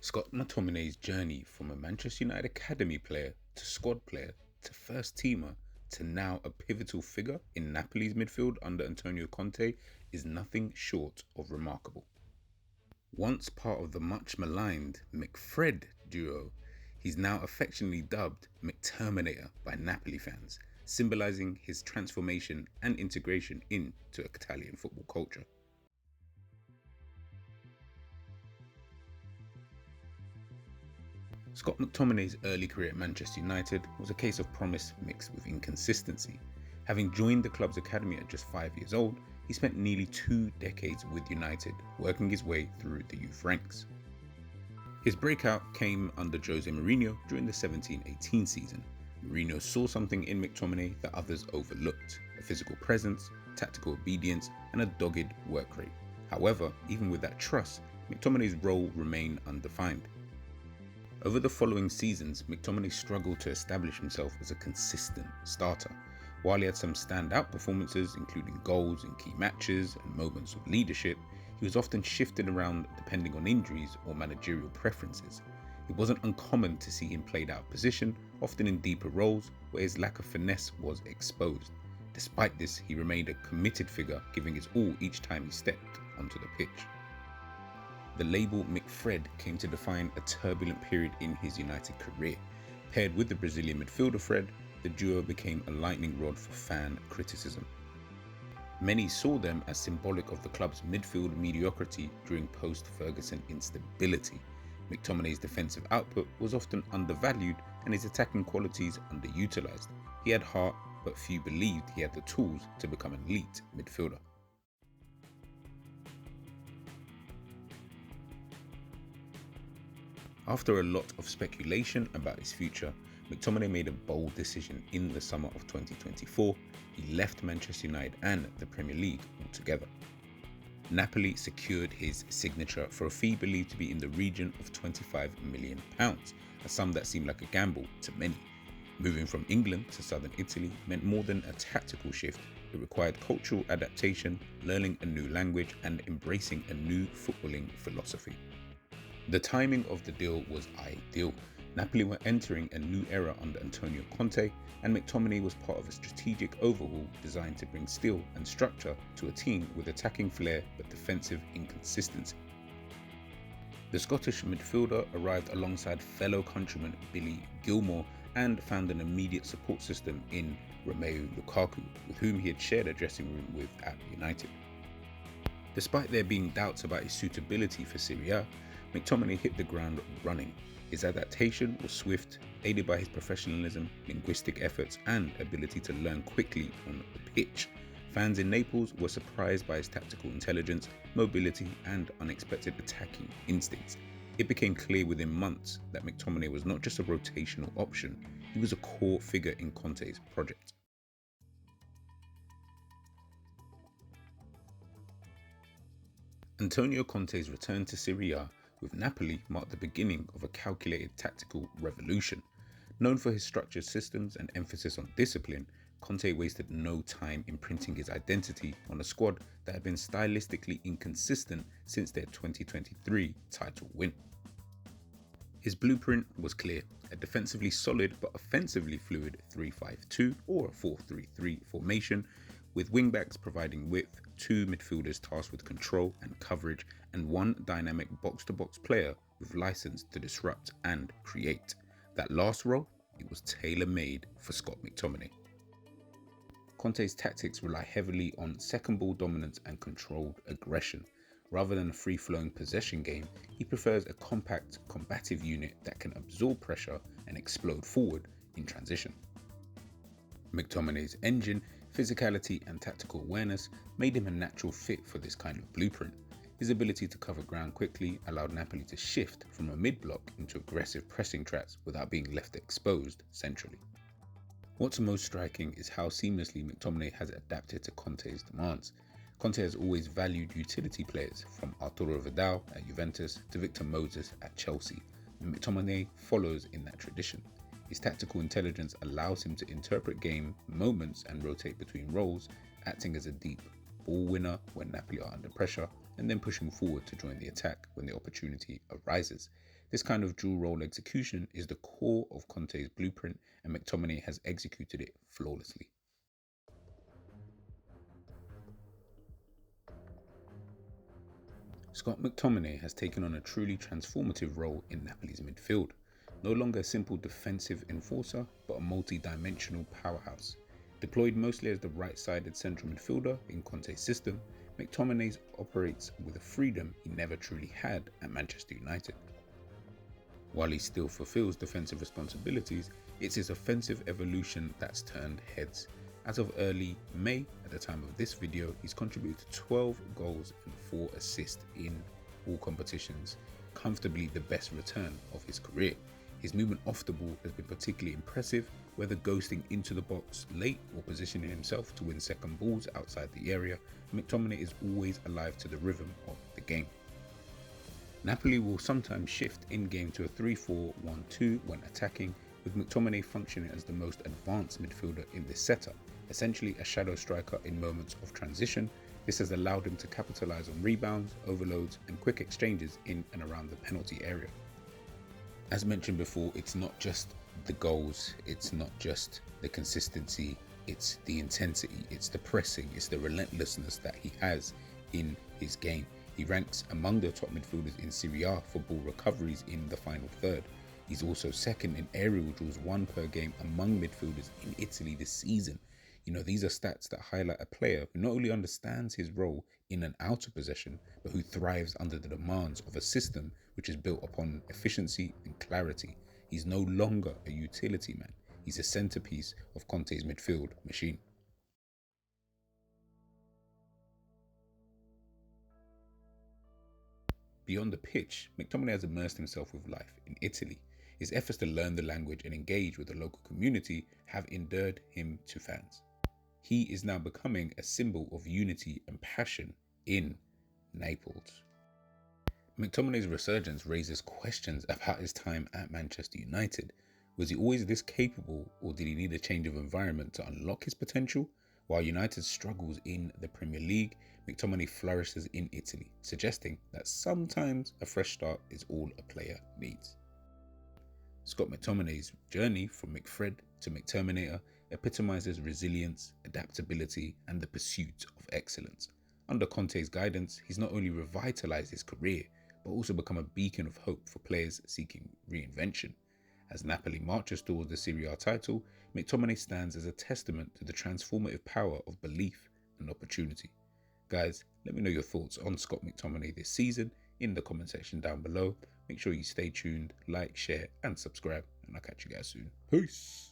Scott McTominay's journey from a Manchester United academy player to squad player to first teamer to now a pivotal figure in Napoli's midfield under Antonio Conte is nothing short of remarkable. Once part of the much maligned McFred duo, he's now affectionately dubbed McTominada by Napoli fans, symbolising his transformation and integration into Italian football culture. Scott McTominay's early career at Manchester United was a case of promise mixed with inconsistency. Having joined the club's academy at just 5 years old, he spent nearly 2 decades with United, working his way through the youth ranks. His breakout came under Jose Mourinho during the 17-18 season. Mourinho saw something in McTominay that others overlooked: a physical presence, tactical obedience, and a dogged work rate. However, even with that trust, McTominay's role remained undefined. Over the following seasons, McTominay struggled to establish himself as a consistent starter. While he had some standout performances, including goals in key matches and moments of leadership, he was often shifted around depending on injuries or managerial preferences. It wasn't uncommon to see him played out of position, often in deeper roles, where his lack of finesse was exposed. Despite this, he remained a committed figure, giving his all each time he stepped onto the pitch. The label McFred came to define a turbulent period in his United career. Paired with the Brazilian midfielder Fred, the duo became a lightning rod for fan criticism. Many saw them as symbolic of the club's midfield mediocrity during post-Ferguson instability. McTominay's defensive output was often undervalued and his attacking qualities underutilized. He had heart, but few believed he had the tools to become an elite midfielder. After a lot of speculation about his future, McTominay made a bold decision in the summer of 2024. He left Manchester United and the Premier League altogether. Napoli secured his signature for a fee believed to be in the region of £25 million, a sum that seemed like a gamble to many. Moving from England to southern Italy meant more than a tactical shift. It required cultural adaptation, learning a new language, and embracing a new footballing philosophy. The timing of the deal was ideal. Napoli were entering a new era under Antonio Conte, and McTominay was part of a strategic overhaul designed to bring steel and structure to a team with attacking flair but defensive inconsistency. The Scottish midfielder arrived alongside fellow countryman Billy Gilmour and found an immediate support system in Romelu Lukaku, with whom he had shared a dressing room with at United. Despite there being doubts about his suitability for Serie A, McTominay hit the ground running. His adaptation was swift, aided by his professionalism, linguistic efforts, and ability to learn quickly on the pitch. Fans in Naples were surprised by his tactical intelligence, mobility, and unexpected attacking instincts. It became clear within months that McTominay was not just a rotational option, he was a core figure in Conte's project. Antonio Conte's return to Serie A with Napoli marked the beginning of a calculated tactical revolution. Known for his structured systems and emphasis on discipline, Conte wasted no time imprinting his identity on a squad that had been stylistically inconsistent since their 2023 title win. His blueprint was clear: a defensively solid but offensively fluid 3-5-2 or a 4-3-3 formation, with wingbacks providing width, 2 midfielders tasked with control and coverage, and 1 dynamic box-to-box player with license to disrupt and create. That last role, it was tailor-made for Scott McTominay. Conte's tactics rely heavily on second ball dominance and controlled aggression. Rather than a free-flowing possession game, he prefers a compact, combative unit that can absorb pressure and explode forward in transition. McTominay's engine, physicality, and tactical awareness made him a natural fit for this kind of blueprint. His ability to cover ground quickly allowed Napoli to shift from a mid-block into aggressive pressing tracks without being left exposed centrally. What's most striking is how seamlessly McTominay has adapted to Conte's demands. Conte has always valued utility players, from Arturo Vidal at Juventus to Victor Moses at Chelsea, and McTominay follows in that tradition. His tactical intelligence allows him to interpret game moments and rotate between roles, acting as a deep ball winner when Napoli are under pressure, and then pushing forward to join the attack when the opportunity arises. This kind of dual role execution is the core of Conte's blueprint, and McTominay has executed it flawlessly. Scott McTominay has taken on a truly transformative role in Napoli's midfield. No longer a simple defensive enforcer, but a multi-dimensional powerhouse. Deployed mostly as the right-sided central midfielder in Conte's system, McTominay operates with a freedom he never truly had at Manchester United. While he still fulfills defensive responsibilities, it's his offensive evolution that's turned heads. As of early May, at the time of this video, he's contributed 12 goals and 4 assists in all competitions, comfortably the best return of his career. His movement off the ball has been particularly impressive, whether ghosting into the box late or positioning himself to win second balls outside the area. McTominay is always alive to the rhythm of the game. Napoli will sometimes shift in-game to a 3-4-1-2 when attacking, with McTominay functioning as the most advanced midfielder in this setup, essentially a shadow striker in moments of transition. This has allowed him to capitalise on rebounds, overloads and quick exchanges in and around the penalty area. As mentioned before, it's not just the goals, it's not just the consistency, it's the intensity, it's the pressing, it's the relentlessness that he has in his game. He ranks among the top midfielders in Serie A for ball recoveries in the final third. He's also second in aerial duels won per game among midfielders in Italy this season. These are stats that highlight a player who not only understands his role in and out of possession, but who thrives under the demands of a system which is built upon efficiency and clarity. He's no longer a utility man. He's a centerpiece of Conte's midfield machine. Beyond the pitch, McTominay has immersed himself with life in Italy. His efforts to learn the language and engage with the local community have endeared him to fans. He is now becoming a symbol of unity and passion in Naples. McTominay's resurgence raises questions about his time at Manchester United. Was he always this capable, or did he need a change of environment to unlock his potential? While United struggles in the Premier League, McTominay flourishes in Italy, suggesting that sometimes a fresh start is all a player needs. Scott McTominay's journey from McFred to McTominada epitomizes resilience, adaptability, and the pursuit of excellence. Under Conte's guidance, he's not only revitalized his career, but also become a beacon of hope for players seeking reinvention. As Napoli marches towards the Serie A title, McTominay stands as a testament to the transformative power of belief and opportunity. Guys, let me know your thoughts on Scott McTominay this season in the comment section down below. Make sure you stay tuned, like, share, and subscribe, and I'll catch you guys soon. Peace!